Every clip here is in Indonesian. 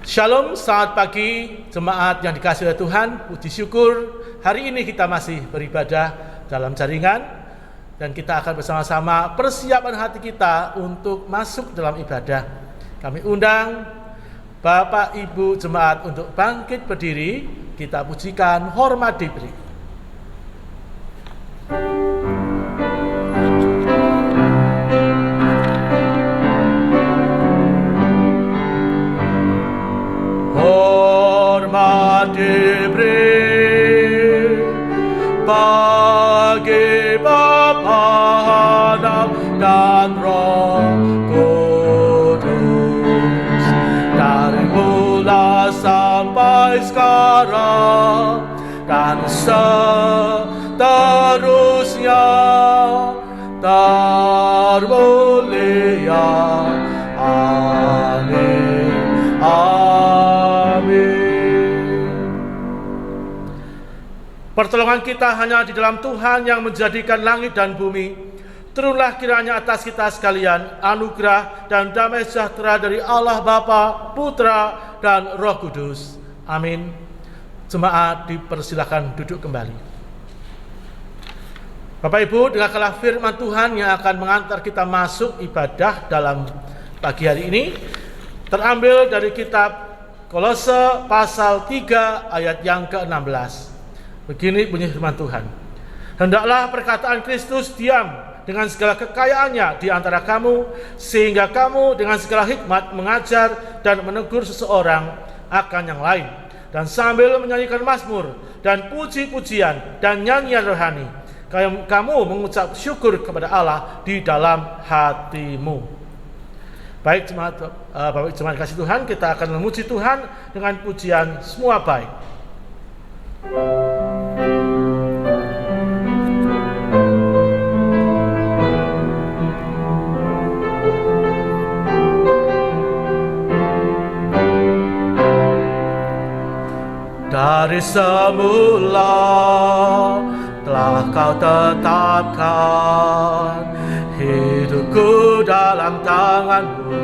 Shalom, selamat pagi jemaat yang dikasihi oleh Tuhan. Puji syukur hari ini kita masih beribadah dalam jaringan, dan kita akan bersama-sama persiapan hati kita untuk masuk dalam ibadah. Kami undang Bapak Ibu jemaat untuk bangkit berdiri. Kita pujikan hormat diberi. Diberi bagi Bapa, Anak dan Roh Kudus, dari mula sampai sekarang dan seterusnya, termulia. Amin. Amin. Pertolongan kita hanya di dalam Tuhan yang menjadikan langit dan bumi. Turunlah kiranya atas kita sekalian anugerah dan damai sejahtera dari Allah Bapa, Putra, dan Roh Kudus. Amin. Jemaat dipersilakan duduk kembali. Bapak Ibu, dengarkanlah firman Tuhan yang akan mengantar kita masuk ibadah dalam pagi hari ini. Terambil dari kitab Kolose pasal 3 ayat yang ke-16. Begini bunyi firman Tuhan. Hendaklah perkataan Kristus diam dengan segala kekayaannya di antara kamu, sehingga kamu dengan segala hikmat mengajar dan menegur seseorang akan yang lain, dan sambil menyanyikan mazmur dan puji-pujian dan nyanyian rohani, kamu mengucap syukur kepada Allah di dalam hatimu. Baik Bapak jemaat kasih Tuhan, kita akan memuji Tuhan dengan pujian semua baik. Dari semula telah kau tetapkan hidupku dalam tanganmu,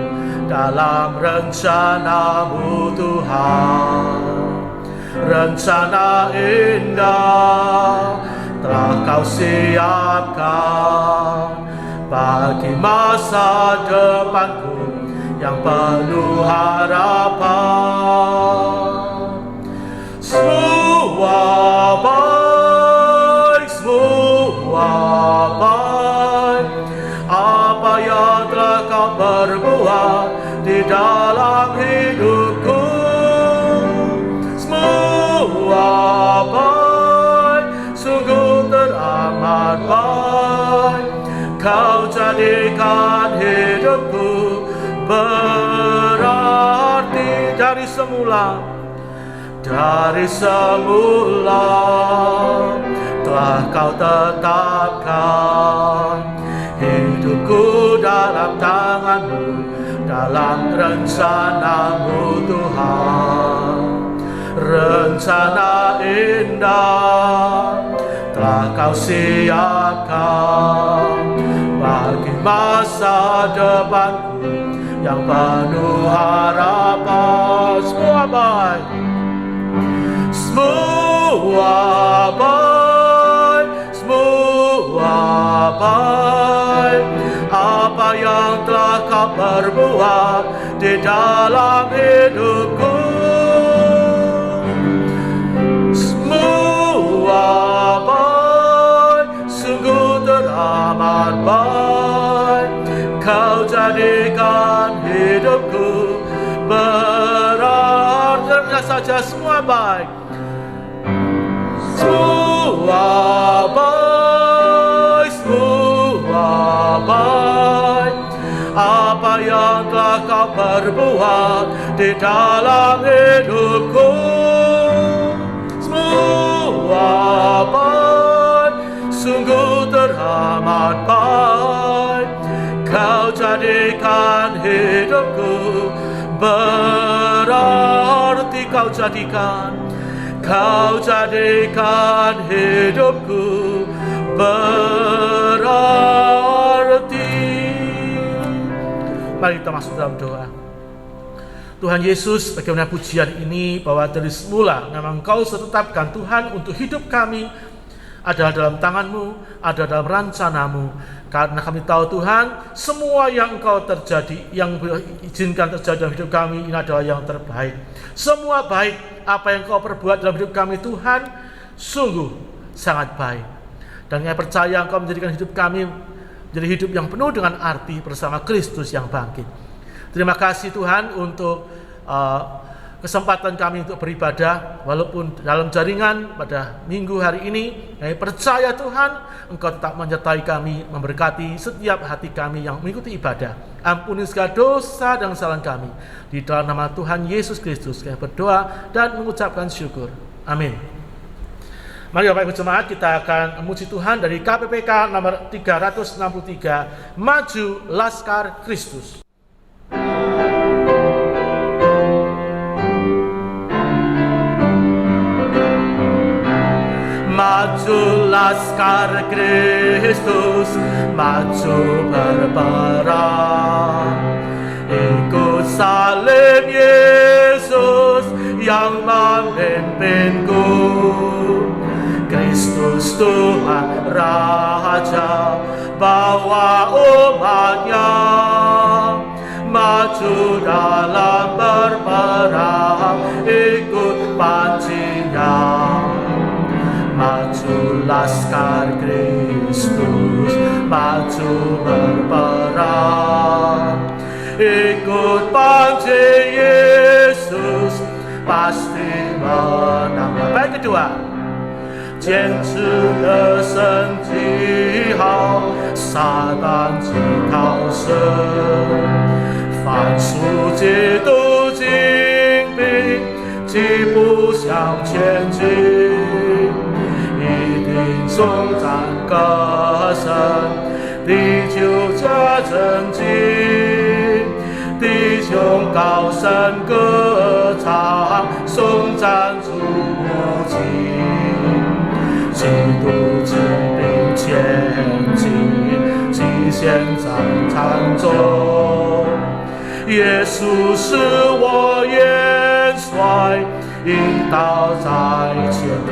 dalam rencanamu Tuhan. Rencana indah telah kau siapkan bagi masa depanku yang penuh harapan. Semua baik, apa yang telah kau perbuat di dalam hidupku. Semua baik, sungguh teramat baik. Kau jadikan hidupku berarti dari semula. Dari semula telah kau tetapkan hidupku dalam tanganmu, dalam rencanamu Tuhan. Rencana indah telah kau siapkan bagi masa depanku yang penuh harapan. Semua baik, semua baik, apa yang telah kau perbuat di dalam hidupku. Semua baik, sungguh teramat baik. Kau jadikan hidupku berarti saja. Semua baik, semua baik. Kau perbuat di dalam hidupku. Semua baik, sungguh teramat baik. Kau jadikan hidupku berarti. Kau jadikan hidupku berarti. Mari kita masuk dalam doa. Tuhan Yesus, bagaimana pujian ini bahwa dari semula memang Engkau tetapkan Tuhan untuk hidup kami adalah dalam tangan-Mu, ada dalam rencana-Mu. Karena kami tahu Tuhan, semua yang Engkau terjadi, yang izinkan terjadi dalam hidup kami ini adalah yang terbaik. Semua baik, apa yang Engkau perbuat dalam hidup kami Tuhan, sungguh sangat baik. Dan kami percaya Engkau menjadikan hidup kami menjadi hidup yang penuh dengan arti bersama Kristus yang bangkit. Terima kasih Tuhan untuk kesempatan kami untuk beribadah walaupun dalam jaringan pada minggu hari ini. Kami percaya Tuhan Engkau tetap menyertai kami, memberkati setiap hati kami yang mengikuti ibadah. Ampuni segala dosa dan kesalahan kami. Di dalam nama Tuhan Yesus Kristus kami berdoa dan mengucapkan syukur. Amin. Mari Bapak Ibu Jemaat, kita akan memuji Tuhan dari KPPK nomor 363, Maju Laskar Kristus. Maju Laskar Kristus, maju berperang. Ikut salib Yesus yang memimpinku. Kristus Tuhan Raja, bawa umatnya maju dalam berperang, ikut pancinya. Maju Laskar Kristus, maju berperang, ikut panci Yesus, pasti menang. Baik, kedua, 坚持的神记号，撒旦即逃生，凡属基督精兵，疾步向前进，一定颂赞歌声，地球这震惊，弟兄高声歌唱，颂赞主无尽。基督精兵前进，极限战场中，耶稣是我元帅，引导在前头。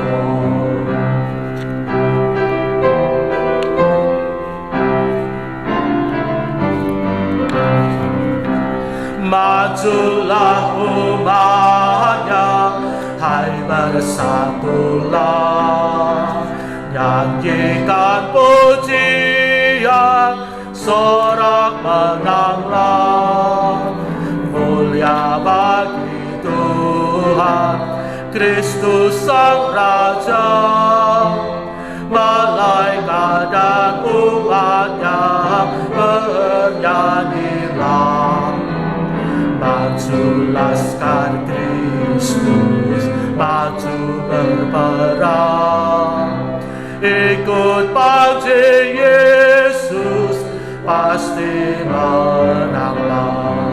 Majulah umatnya, hai bersatulah, nyanyikan pujian, sorak menanglah. Mulia bagi Tuhan, Kristus Sang Raja, malaikat dan umatnya bernyanyilah. Maju Laskar Kristus, maju berperang, ikut panci Yesus, pasti menanglah.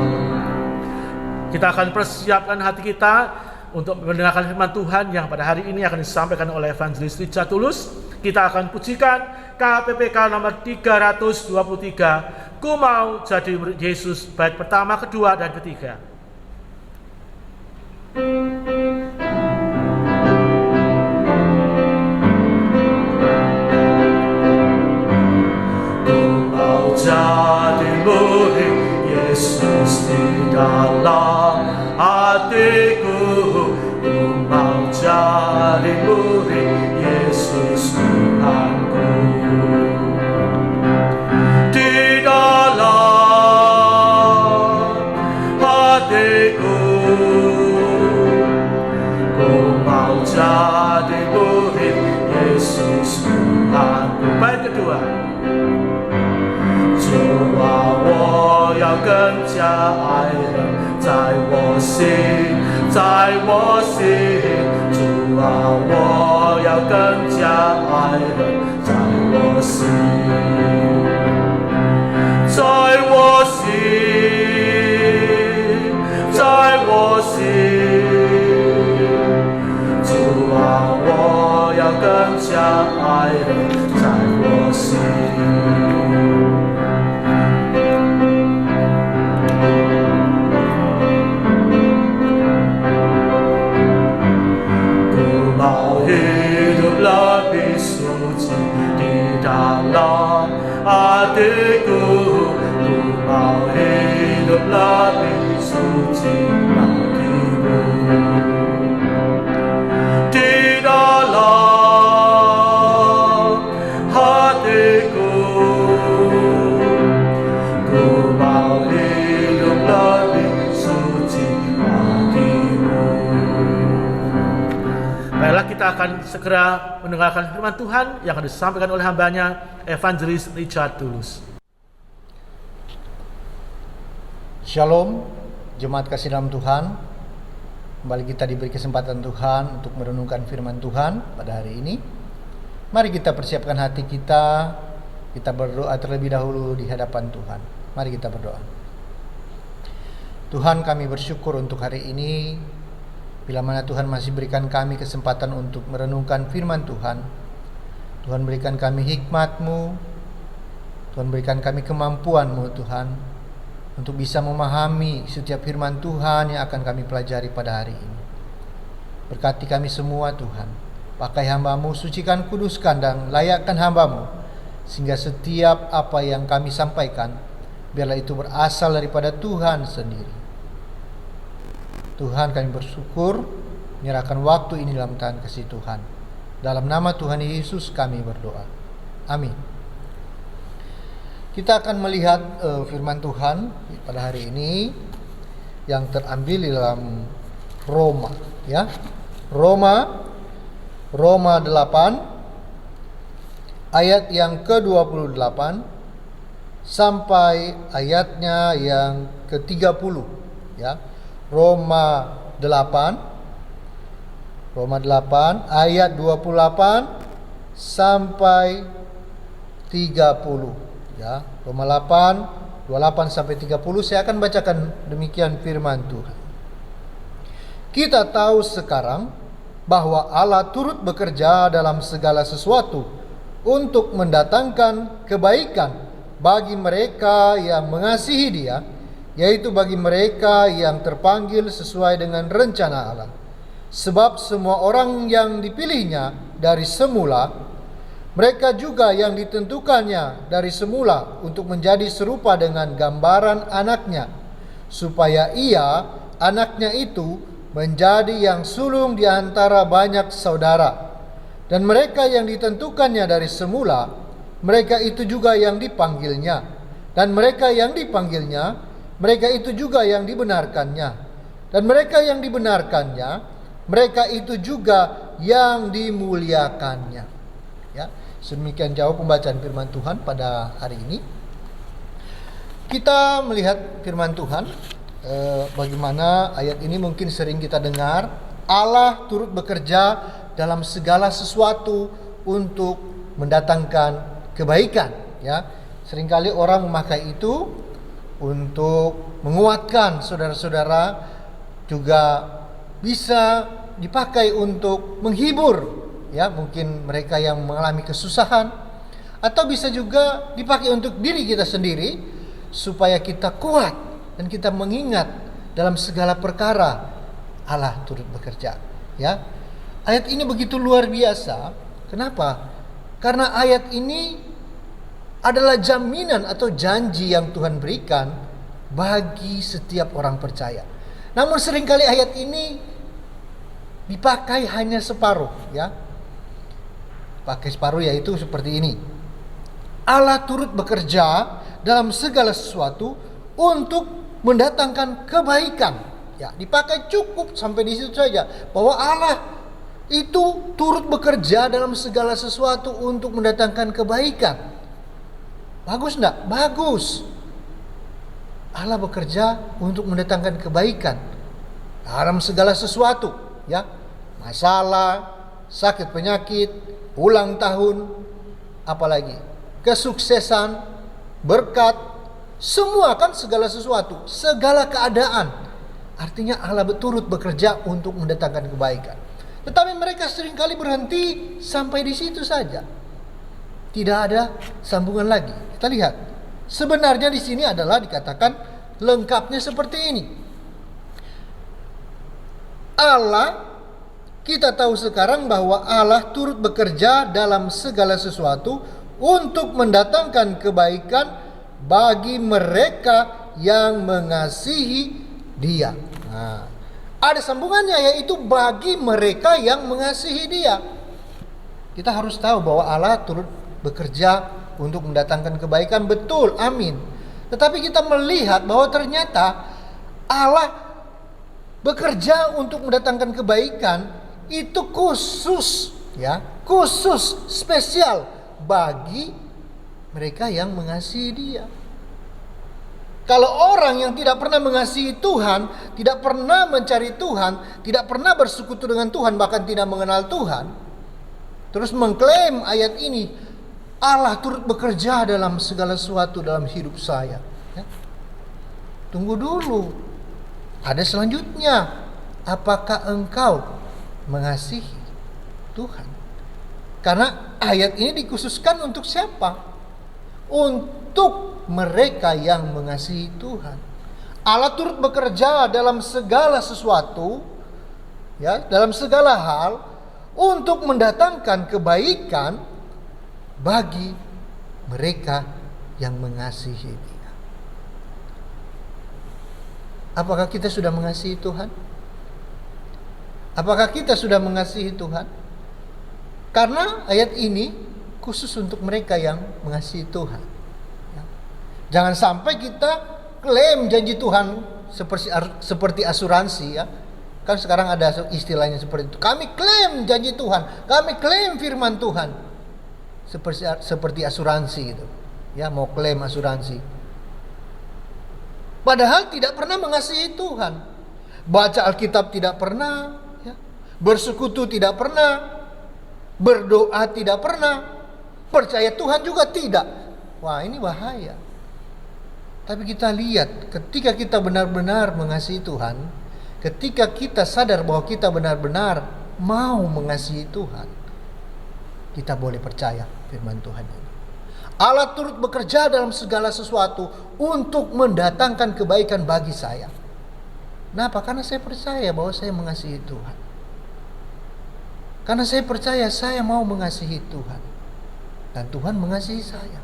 Kita akan persiapkan hati kita untuk mendengarkan firman Tuhan yang pada hari ini akan disampaikan oleh Evangelis Richard Tulus. Kita akan pujikan KPPK nomor 323, Ku mau jadi murid Yesus, bait pertama, kedua, dan ketiga. Ku mau jadi murid Yesus di dalam hatiku. Ku mau jadi murid Yesus Tuhanku. Di dalam hatiku, ku mau jadi murid Yesus Tuhanku. Bait kedua， 主啊，我要更加爱在我心，在我心，主啊，我要更加爱人，在我心，在我心，在我心，主啊，我要更加爱人，在我心。Hidup lebih suci di dalam hatiku. Ku mau hidup lebih suci bagimu. Di dalam hatiku, ku mau hidup lebih suci bagimu. Baiklah, kita akan segera mendengarkan firman Tuhan yang akan disampaikan oleh hambanya, Evangelis Richard Tulus. Shalom, jemaat kasih dalam Tuhan. Kembali kita diberi kesempatan Tuhan untuk merenungkan firman Tuhan pada hari ini. Mari kita persiapkan hati kita. Kita berdoa terlebih dahulu di hadapan Tuhan. Mari kita berdoa. Tuhan, kami bersyukur untuk hari ini. Bila mana Tuhan masih berikan kami kesempatan untuk merenungkan firman Tuhan. Tuhan berikan kami hikmat-Mu. Tuhan berikan kami kemampuan-Mu Tuhan, untuk bisa memahami setiap firman Tuhan yang akan kami pelajari pada hari ini. Berkati kami semua Tuhan. Pakai hamba-Mu, sucikan, kuduskan, dan layakkan hamba-Mu, sehingga setiap apa yang kami sampaikan, biarlah itu berasal daripada Tuhan sendiri. Tuhan, kami bersyukur, menyerahkan waktu ini dalam tangan kasih Tuhan. Dalam nama Tuhan Yesus kami berdoa. Amin. Kita akan melihat firman Tuhan pada hari ini yang terambil di dalam Roma, ya. Roma 8 ayat yang ke-28 sampai ayatnya yang ke-30, ya. Roma 8 ayat 28 sampai 30, ya. Roma 8 28 sampai 30. Saya akan bacakan demikian firman Tuhan. Kita tahu sekarang bahwa Allah turut bekerja dalam segala sesuatu untuk mendatangkan kebaikan bagi mereka yang mengasihi Dia, yaitu bagi mereka yang terpanggil sesuai dengan rencana Allah. Sebab semua orang yang dipilihnya dari semula, mereka juga yang ditentukannya dari semula untuk menjadi serupa dengan gambaran anaknya, supaya ia, anaknya itu, menjadi yang sulung di antara banyak saudara. Dan mereka yang ditentukannya dari semula, mereka itu juga yang dipanggilnya. Dan mereka yang dipanggilnya, mereka itu juga yang dibenarkannya. Dan mereka yang dibenarkannya, mereka itu juga yang dimuliakannya. Ya, sedemikian jauh pembacaan firman Tuhan pada hari ini. Kita melihat firman Tuhan, bagaimana ayat ini mungkin sering kita dengar. Allah turut bekerja dalam segala sesuatu untuk mendatangkan kebaikan, ya. Seringkali orang memakai itu untuk menguatkan saudara-saudara, juga bisa dipakai untuk menghibur, ya, mungkin mereka yang mengalami kesusahan, atau bisa juga dipakai untuk diri kita sendiri supaya kita kuat dan kita mengingat dalam segala perkara Allah turut bekerja, ya. Ayat ini begitu luar biasa. Kenapa? Karena ayat ini adalah jaminan atau janji yang Tuhan berikan bagi setiap orang percaya. Namun seringkali ayat ini dipakai hanya separuh, ya. Pakai separuh, yaitu seperti ini. Allah turut bekerja dalam segala sesuatu untuk mendatangkan kebaikan. Ya, dipakai cukup sampai di situ saja, bahwa Allah itu turut bekerja dalam segala sesuatu untuk mendatangkan kebaikan. Bagus enggak? Bagus. Allah bekerja untuk mendatangkan kebaikan dalam segala sesuatu, ya. Masalah, sakit penyakit, ulang tahun, apalagi kesuksesan, berkat, semua kan segala sesuatu, segala keadaan. Artinya Allah turut bekerja untuk mendatangkan kebaikan. Tetapi mereka seringkali berhenti sampai di situ saja. Tidak ada sambungan lagi. Kita lihat. Sebenarnya di sini adalah dikatakan lengkapnya seperti ini. Allah, kita tahu sekarang bahwa Allah turut bekerja dalam segala sesuatu untuk mendatangkan kebaikan bagi mereka yang mengasihi Dia. Nah, ada sambungannya, yaitu bagi mereka yang mengasihi Dia. Kita harus tahu bahwa Allah turut bekerja untuk mendatangkan kebaikan, betul, amin. Tetapi kita melihat bahwa ternyata Allah bekerja untuk mendatangkan kebaikan itu khusus, ya, khusus, spesial bagi mereka yang mengasihi Dia. Kalau orang yang tidak pernah mengasihi Tuhan, tidak pernah mencari Tuhan, tidak pernah bersekutu dengan Tuhan, bahkan tidak mengenal Tuhan, terus mengklaim ayat ini, Allah turut bekerja dalam segala sesuatu dalam hidup saya, ya. Tunggu dulu, ada selanjutnya. Apakah engkau mengasihi Tuhan? Karena ayat ini dikhususkan untuk siapa? Untuk mereka yang mengasihi Tuhan. Allah turut bekerja dalam segala sesuatu, ya, dalam segala hal untuk mendatangkan kebaikan bagi mereka yang mengasihi Dia. Apakah kita sudah mengasihi Tuhan? Apakah kita sudah mengasihi Tuhan? Karena ayat ini khusus untuk mereka yang mengasihi Tuhan. Ya. Jangan sampai kita klaim janji Tuhan seperti asuransi, ya. Kan sekarang ada istilahnya seperti itu. Kami klaim janji Tuhan, kami klaim firman Tuhan. Seperti asuransi gitu. Ya, mau klaim asuransi. Padahal tidak pernah mengasihi Tuhan. Baca Alkitab tidak pernah, ya. Bersekutu tidak pernah, berdoa tidak pernah, percaya Tuhan juga tidak. Wah, ini bahaya. Tapi kita lihat, ketika kita benar-benar mengasihi Tuhan, ketika kita sadar bahwa kita benar-benar mau mengasihi Tuhan, kita boleh percaya firman Tuhan ini. Allah turut bekerja dalam segala sesuatu untuk mendatangkan kebaikan bagi saya. Kenapa? Karena saya percaya bahwa saya mengasihi Tuhan. Karena saya percaya saya mau mengasihi Tuhan. Dan Tuhan mengasihi saya.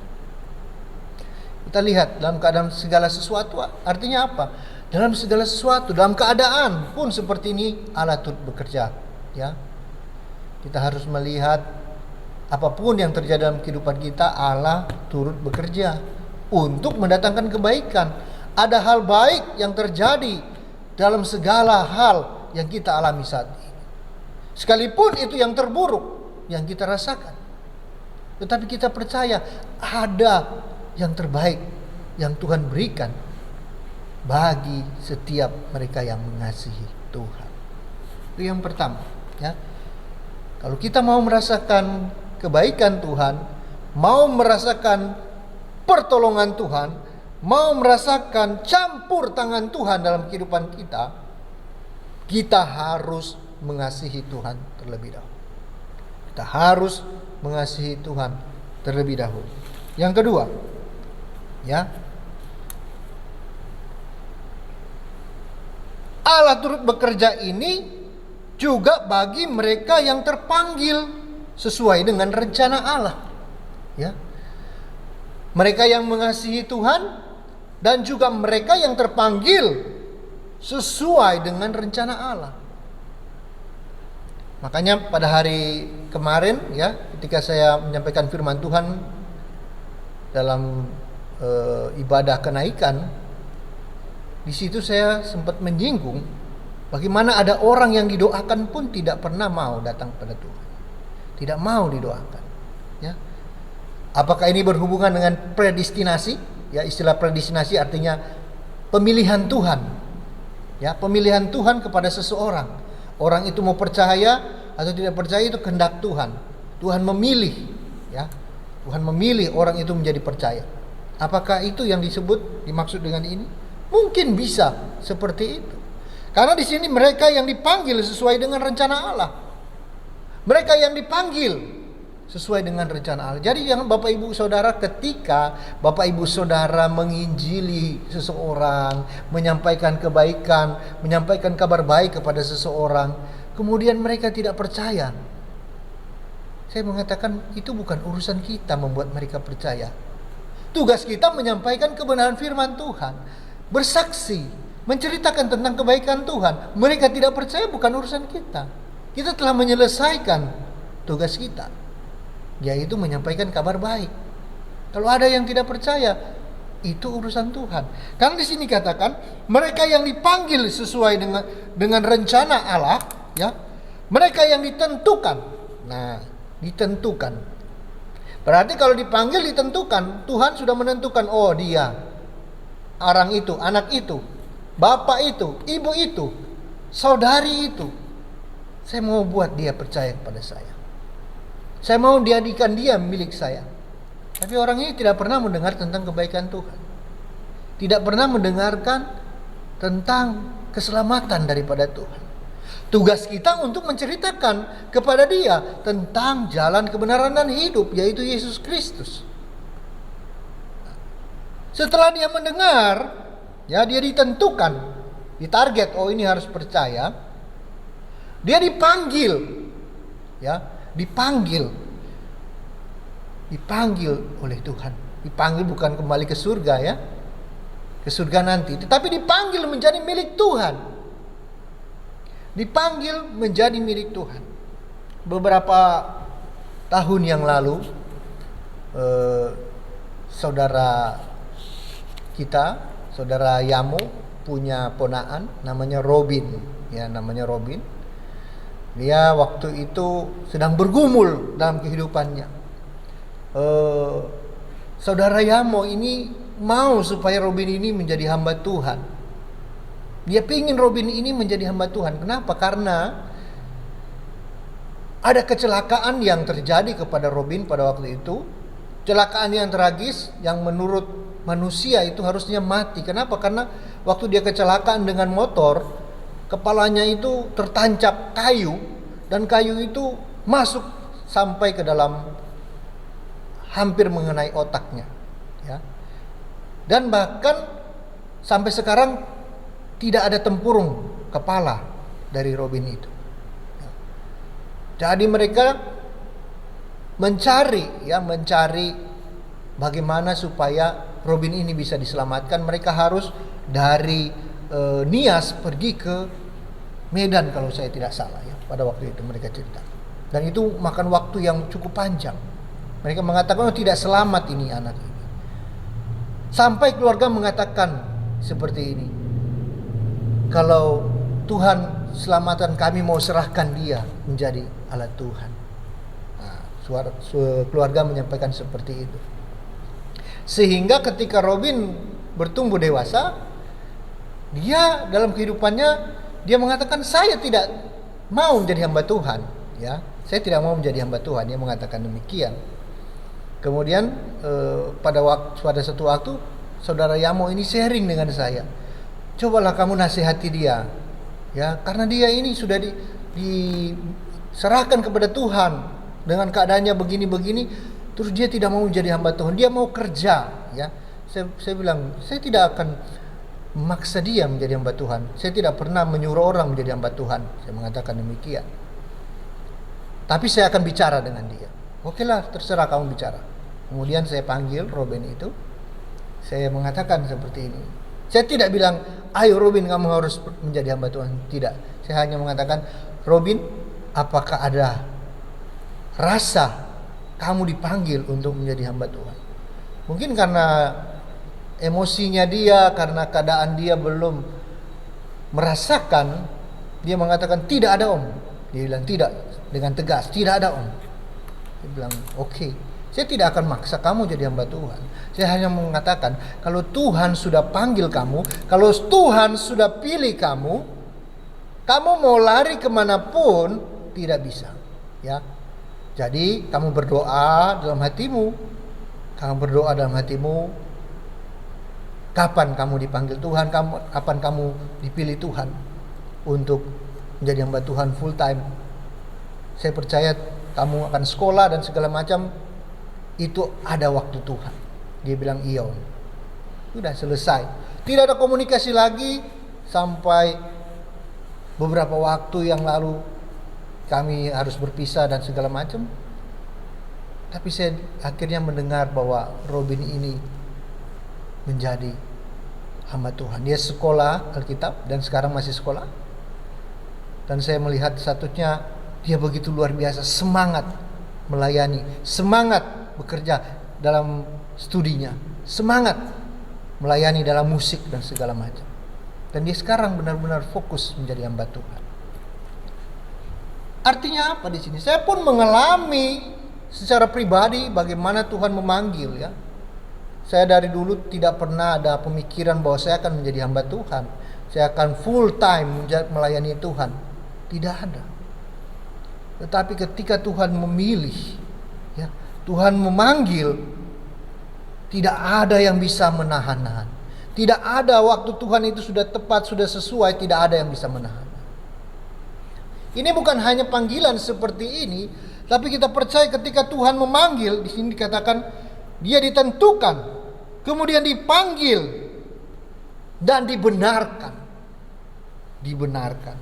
Kita lihat dalam keadaan segala sesuatu, artinya apa? Dalam segala sesuatu, dalam keadaan pun seperti ini Allah turut bekerja, ya. Kita harus melihat apapun yang terjadi dalam kehidupan kita, Allah turut bekerja untuk mendatangkan kebaikan. Ada hal baik yang terjadi dalam segala hal yang kita alami saat ini. Sekalipun itu yang terburuk yang kita rasakan. Tetapi kita percaya ada yang terbaik yang Tuhan berikan bagi setiap mereka yang mengasihi Tuhan. Itu yang pertama, ya. Kalau kita mau merasakan kebaikan Tuhan, mau merasakan pertolongan Tuhan, mau merasakan campur tangan Tuhan dalam kehidupan kita, kita harus mengasihi Tuhan terlebih dahulu. Kita harus mengasihi Tuhan terlebih dahulu. Yang kedua, ya, Allah turut bekerja ini juga bagi mereka yang terpanggil sesuai dengan rencana Allah, ya. Mereka yang mengasihi Tuhan dan juga mereka yang terpanggil sesuai dengan rencana Allah. Makanya pada hari kemarin, ya, ketika saya menyampaikan firman Tuhan dalam ibadah kenaikan, di situ saya sempat menyinggung bagaimana ada orang yang didoakan pun tidak pernah mau datang pada Tuhan, tidak mau didoakan, ya. Apakah ini berhubungan dengan predestinasi? Ya, istilah predestinasi artinya pemilihan Tuhan. Ya, pemilihan Tuhan kepada seseorang. Orang itu mau percaya atau tidak percaya itu kehendak Tuhan. Tuhan memilih, ya. Tuhan memilih orang itu menjadi percaya. Apakah itu yang dimaksud dengan ini? Mungkin bisa seperti itu. Karena di sini mereka yang dipanggil sesuai dengan rencana Allah. Mereka yang dipanggil sesuai dengan rencana Allah. Jadi yang Bapak Ibu Saudara, ketika Bapak Ibu Saudara menginjili seseorang, menyampaikan kebaikan, menyampaikan kabar baik kepada seseorang, kemudian mereka tidak percaya, saya mengatakan itu bukan urusan kita membuat mereka percaya. Tugas kita menyampaikan kebenaran firman Tuhan, bersaksi, menceritakan tentang kebaikan Tuhan. Mereka tidak percaya bukan urusan kita. Kita telah menyelesaikan tugas kita, yaitu menyampaikan kabar baik. Kalau ada yang tidak percaya, itu urusan Tuhan. Karena di sini katakan mereka yang dipanggil sesuai dengan rencana Allah, ya. Mereka yang ditentukan. Nah, ditentukan. Berarti kalau dipanggil ditentukan, Tuhan sudah menentukan, oh dia, orang itu, anak itu, bapak itu, ibu itu, saudari itu, saya mau buat dia percaya kepada saya. Saya mau jadikan dia milik saya. Tapi orang ini tidak pernah mendengar tentang kebaikan Tuhan. Tidak pernah mendengarkan tentang keselamatan daripada Tuhan. Tugas kita untuk menceritakan kepada dia tentang jalan kebenaran dan hidup, yaitu Yesus Kristus. Setelah dia mendengar, ya, dia ditentukan, ditarget, oh ini harus percaya. Dia dipanggil, ya, dipanggil oleh Tuhan. Dipanggil bukan kembali ke surga, ya, ke surga nanti, tetapi dipanggil menjadi milik Tuhan. Dipanggil menjadi milik Tuhan. Beberapa tahun yang lalu, saudara kita, saudara Yamo, punya ponaan namanya Robin, ya, namanya Robin. Dia waktu itu sedang bergumul dalam kehidupannya. Saudara Yamo ini mau supaya Robin ini menjadi hamba Tuhan. Dia ingin Robin ini menjadi hamba Tuhan. Kenapa? Karena ada kecelakaan yang terjadi kepada Robin pada waktu itu. Kecelakaan yang tragis, yang menurut manusia itu harusnya mati. Kenapa? Karena waktu dia kecelakaan dengan motor, kepalanya itu tertancap kayu, dan kayu itu masuk sampai ke dalam, hampir mengenai otaknya, ya. Dan bahkan sampai sekarang tidak ada tempurung kepala dari Robin itu. Jadi mereka mencari bagaimana supaya Robin ini bisa diselamatkan. Mereka harus dari Nias pergi ke Medan kalau saya tidak salah, ya. Pada waktu itu mereka cerita. Dan itu makan waktu yang cukup panjang. Mereka mengatakan, oh tidak selamat ini anak ini. Sampai keluarga mengatakan seperti ini, kalau Tuhan selamatan kami mau serahkan dia menjadi alat Tuhan. Nah, keluarga menyampaikan seperti itu. Sehingga ketika Robin bertumbuh dewasa, dia dalam kehidupannya dia mengatakan, saya tidak mau menjadi hamba Tuhan, ya. Saya tidak mau menjadi hamba Tuhan, dia mengatakan demikian. Kemudian pada satu waktu saudara Yamo ini sharing dengan saya. Cobalah kamu nasihati dia, ya, karena dia ini sudah diserahkan kepada Tuhan dengan keadaannya begini-begini, terus dia tidak mau menjadi hamba Tuhan, dia mau kerja, ya. Saya bilang, saya tidak akan memaksa dia menjadi hamba Tuhan. Saya tidak pernah menyuruh orang menjadi hamba Tuhan. Saya mengatakan demikian. Tapi saya akan bicara dengan dia. Oke lah, terserah kamu bicara. Kemudian saya panggil Robin itu. Saya mengatakan seperti ini. Saya tidak bilang, ayo Robin kamu harus menjadi hamba Tuhan. Tidak. Saya hanya mengatakan, Robin, apakah ada rasa kamu dipanggil untuk menjadi hamba Tuhan? Mungkin karena emosinya dia, karena keadaan dia belum merasakan, dia mengatakan, tidak ada om. Dia bilang tidak dengan tegas, tidak ada om. Dia bilang, oke. Saya tidak akan maksa kamu jadi hamba Tuhan. Saya hanya mengatakan, kalau Tuhan sudah panggil kamu, kalau Tuhan sudah pilih kamu, kamu mau lari kemanapun tidak bisa. Ya, jadi kamu berdoa dalam hatimu. Kapan kamu dipanggil Tuhan, kapan kamu dipilih Tuhan untuk menjadi hamba Tuhan full time. Saya percaya kamu akan sekolah dan segala macam, itu ada waktu Tuhan. Dia bilang iya. Sudah selesai. Tidak ada komunikasi lagi sampai beberapa waktu yang lalu kami harus berpisah dan segala macam. Tapi saya akhirnya mendengar bahwa Robin ini menjadi hamba Tuhan. Dia sekolah Alkitab dan sekarang masih sekolah. Dan saya melihat satunya, dia begitu luar biasa semangat melayani, semangat bekerja dalam studinya, semangat melayani dalam musik dan segala macam. Dan dia sekarang benar-benar fokus menjadi hamba Tuhan. Artinya apa di sini? Saya pun mengalami secara pribadi bagaimana Tuhan memanggil, ya. Saya dari dulu tidak pernah ada pemikiran bahwa saya akan menjadi hamba Tuhan. Saya akan full time melayani Tuhan. Tidak ada. Tetapi ketika Tuhan memilih, ya, Tuhan memanggil, tidak ada yang bisa menahan-nahan. Tidak ada, waktu Tuhan itu sudah tepat, sudah sesuai, tidak ada yang bisa menahan. Ini bukan hanya panggilan seperti ini, tapi kita percaya ketika Tuhan memanggil, di sini dikatakan dia ditentukan, kemudian dipanggil dan dibenarkan. Dibenarkan.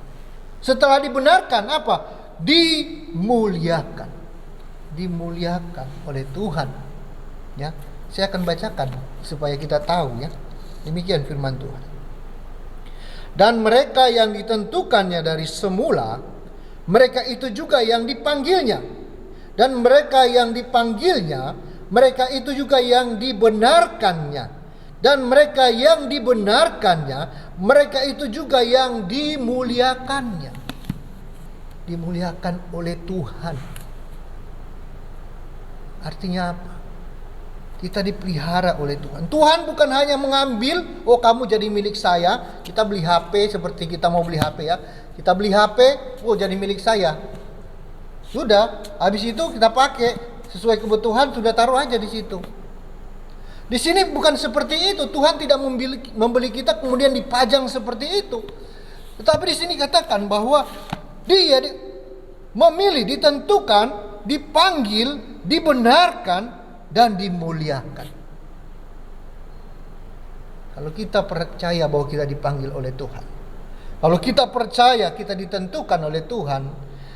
Setelah dibenarkan apa? Dimuliakan. Dimuliakan oleh Tuhan. Ya, saya akan bacakan supaya kita tahu, ya. Demikian firman Tuhan. Dan mereka yang ditentukannya dari semula, mereka itu juga yang dipanggilnya. Dan mereka yang dipanggilnya, mereka itu juga yang dibenarkannya. Dan mereka yang dibenarkannya, mereka itu juga yang dimuliakannya. Dimuliakan oleh Tuhan. Artinya apa? Kita dipelihara oleh Tuhan. Tuhan bukan hanya mengambil, oh kamu jadi milik saya. Kita beli HP seperti kita mau beli HP, ya. Kita beli HP, oh jadi milik saya. Sudah, habis itu kita pakai sesuai kebutuhan, sudah taruh aja di situ. Di sini bukan seperti itu. Tuhan tidak membeli kita kemudian dipajang seperti itu. Tetapi di sini katakan bahwa dia memilih, ditentukan, dipanggil, dibenarkan, dan dimuliakan. Kalau kita percaya bahwa kita dipanggil oleh Tuhan, kalau kita percaya kita ditentukan oleh Tuhan,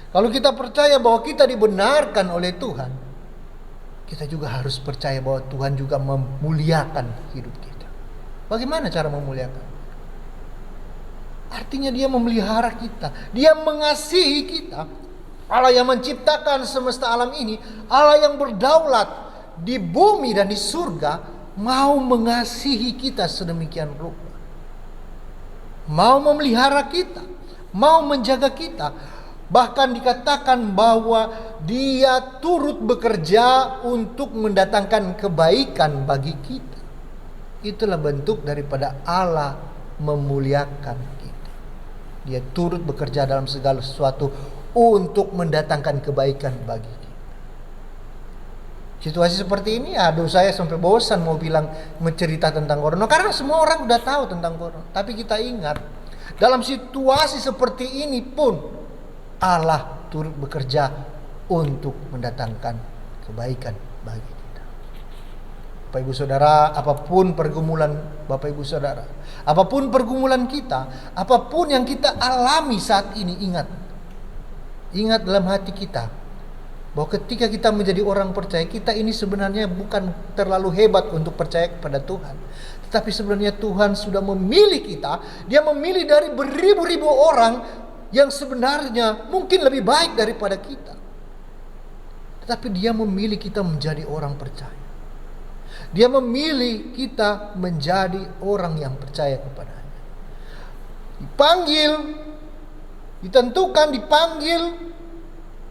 kalau kita percaya bahwa kita dibenarkan oleh Tuhan, kita juga harus percaya bahwa Tuhan juga memuliakan hidup kita. Bagaimana cara memuliakan? Artinya dia memelihara kita, dia mengasihi kita. Allah yang menciptakan semesta alam ini, Allah yang berdaulat di bumi dan di surga, mau mengasihi kita sedemikian rupa, mau memelihara kita, mau menjaga kita. Bahkan dikatakan bahwa dia turut bekerja untuk mendatangkan kebaikan bagi kita. Itulah bentuk daripada Allah memuliakan kita. Dia turut bekerja dalam segala sesuatu untuk mendatangkan kebaikan bagi kita. Situasi seperti ini, aduh saya sampai bosan mau bilang mencerita tentang corona, karena semua orang udah tahu tentang corona. Tapi kita ingat, dalam situasi seperti ini pun Allah turut bekerja untuk mendatangkan kebaikan bagi kita. Bapak Ibu Saudara, apapun pergumulan Bapak Ibu Saudara, apapun pergumulan kita, apapun yang kita alami saat ini, ingat dalam hati kita bahwa ketika kita menjadi orang percaya, kita ini sebenarnya bukan terlalu hebat untuk percaya kepada Tuhan. Tetapi sebenarnya Tuhan sudah memilih kita. Dia memilih dari beribu-ribu orang yang sebenarnya mungkin lebih baik daripada kita. Tetapi dia memilih kita menjadi orang percaya. Dia memilih kita menjadi orang yang percaya kepadanya. Dipanggil, ditentukan, dipanggil,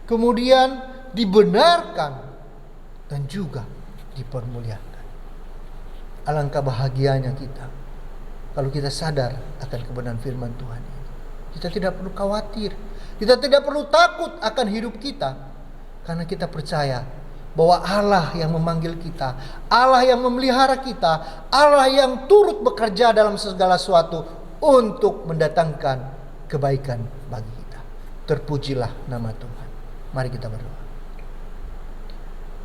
kemudian dibenarkan dan juga dipermuliakan. Alangkah bahagianya kita kalau kita sadar akan kebenaran firman Tuhan ini. Kita tidak perlu khawatir, kita tidak perlu takut akan hidup kita, karena kita percaya bahwa Allah yang memanggil kita, Allah yang memelihara kita, Allah yang turut bekerja dalam segala sesuatu untuk mendatangkan kebaikan bagi kita. Terpujilah nama Tuhan. Mari kita berdoa.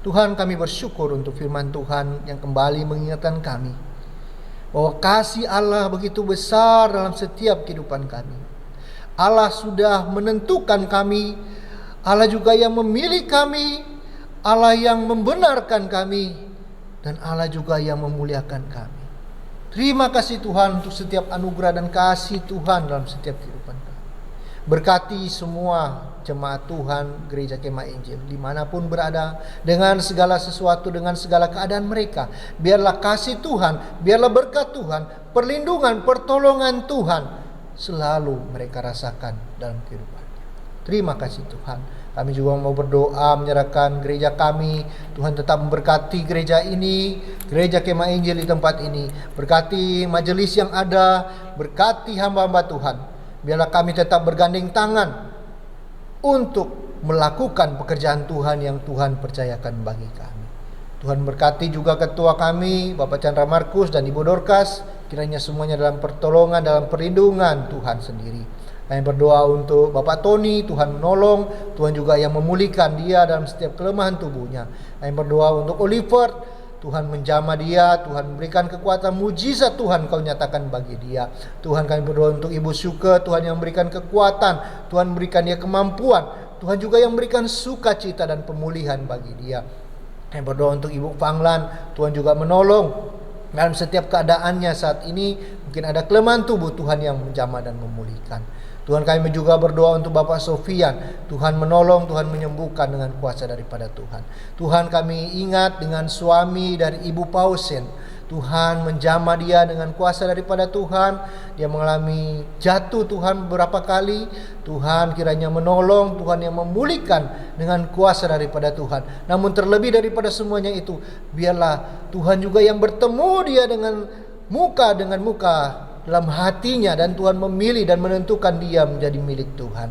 Tuhan, kami bersyukur untuk firman Tuhan yang kembali mengingatkan kami bahwa kasih Allah begitu besar dalam setiap kehidupan kami. Allah sudah menentukan kami, Allah juga yang memilih kami, Allah yang membenarkan kami, dan Allah juga yang memuliakan kami. Terima kasih Tuhan untuk setiap anugerah dan kasih Tuhan dalam setiap kehidupan kami. Berkati semua jemaat Tuhan Gereja Kemah Injil dimanapun berada, dengan segala sesuatu, dengan segala keadaan mereka. Biarlah kasih Tuhan, biarlah berkat Tuhan, perlindungan, pertolongan Tuhan selalu mereka rasakan dalam kehidupannya. Terima kasih Tuhan. Kami juga mau berdoa menyerahkan gereja kami. Tuhan tetap memberkati gereja ini, Gereja Kemah Injil di tempat ini. Berkati majelis yang ada, berkati hamba-hamba Tuhan. Biarlah kami tetap bergandeng tangan untuk melakukan pekerjaan Tuhan yang Tuhan percayakan bagi kami. Tuhan berkati juga ketua kami, Bapak Chandra Markus dan Ibu Dorcas. Kiranya semuanya dalam pertolongan, dalam perlindungan Tuhan sendiri. Kami berdoa untuk Bapak Tony, Tuhan menolong, Tuhan juga yang memulihkan dia dalam setiap kelemahan tubuhnya. Kami berdoa untuk Oliver, Tuhan menjamah dia, Tuhan memberikan kekuatan, mujizat Tuhan kau nyatakan bagi dia. Tuhan, kami berdoa untuk Ibu Syuke, Tuhan yang memberikan kekuatan, Tuhan memberikan dia kemampuan, Tuhan juga yang memberikan sukacita dan pemulihan bagi dia. Kami berdoa untuk Ibu Fanglan, Tuhan juga menolong dalam setiap keadaannya saat ini. Mungkin ada kelemahan tubuh, Tuhan yang menjamah dan memulihkan. Tuhan, kami juga berdoa untuk Bapak Sofian. Tuhan menolong, Tuhan menyembuhkan dengan kuasa daripada Tuhan. Tuhan, kami ingat dengan suami dari Ibu Pausen. Tuhan menjamah dia dengan kuasa daripada Tuhan. Dia mengalami jatuh Tuhan beberapa kali. Tuhan kiranya menolong, Tuhan yang memulihkan dengan kuasa daripada Tuhan. Namun terlebih daripada semuanya itu, biarlah Tuhan juga yang bertemu dia dengan muka dalam hatinya, dan Tuhan memilih dan menentukan dia menjadi milik Tuhan.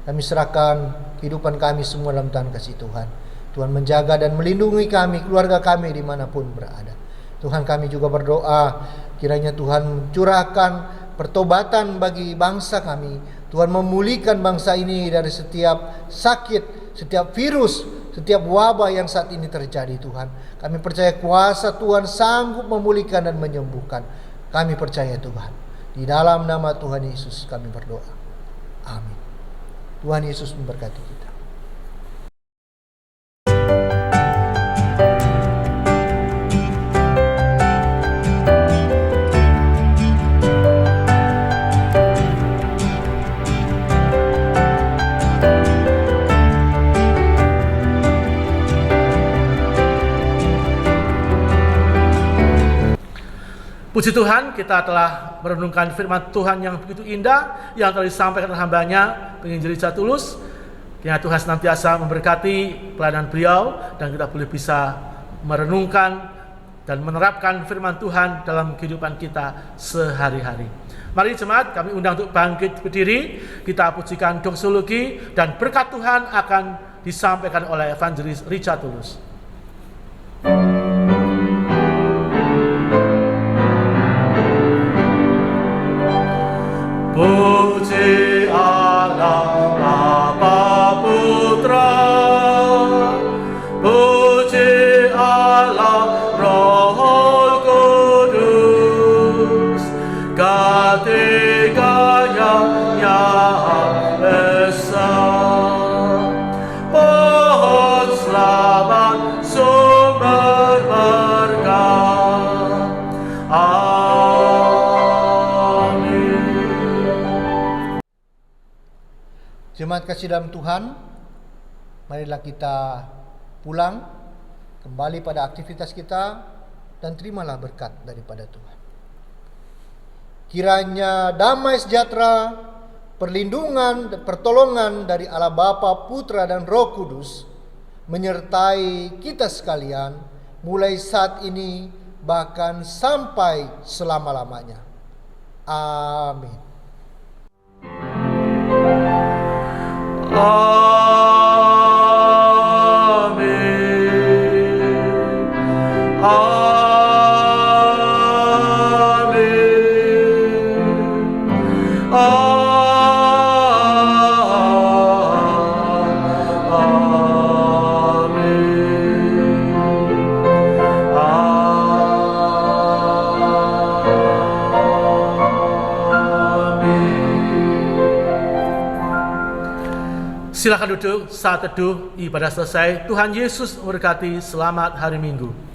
Kami serahkan kehidupan kami semua dalam tangan kasih Tuhan. Tuhan menjaga dan melindungi kami, keluarga kami dimanapun berada. Tuhan, kami juga berdoa kiranya Tuhan curahkan pertobatan bagi bangsa kami. Tuhan memulihkan bangsa ini dari setiap sakit, setiap virus, setiap wabah yang saat ini terjadi. Tuhan, kami percaya kuasa Tuhan sanggup memulihkan dan menyembuhkan. Kami percaya Tuhan. Di dalam nama Tuhan Yesus kami berdoa. Amin. Tuhan Yesus memberkati kita. Puji Tuhan, kita telah merenungkan firman Tuhan yang begitu indah yang telah disampaikan oleh hambanya, penginjil Richard Tulus. Kiranya Tuhan senantiasa memberkati pelayanan beliau, dan kita boleh bisa merenungkan dan menerapkan firman Tuhan dalam kehidupan kita sehari-hari. Mari jemaat, kami undang untuk bangkit berdiri, kita pujikan doksologi, dan berkat Tuhan akan disampaikan oleh evangelis Richard Tulus. Puji Allah Bapa Putra, puji Allah Roh Kudus, ketiganya yang esa. Pohon selamat sumber berkah. Jemaat kasih dalam Tuhan, marilah kita pulang kembali pada aktivitas kita dan terimalah berkat daripada Tuhan. Kiranya damai sejahtera, perlindungan dan pertolongan dari Allah Bapa, Putra dan Roh Kudus menyertai kita sekalian mulai saat ini bahkan sampai selama-lamanya. Amin. Silakan duduk, saat teduh, ibadah selesai. Tuhan Yesus memberkati, selamat hari Minggu.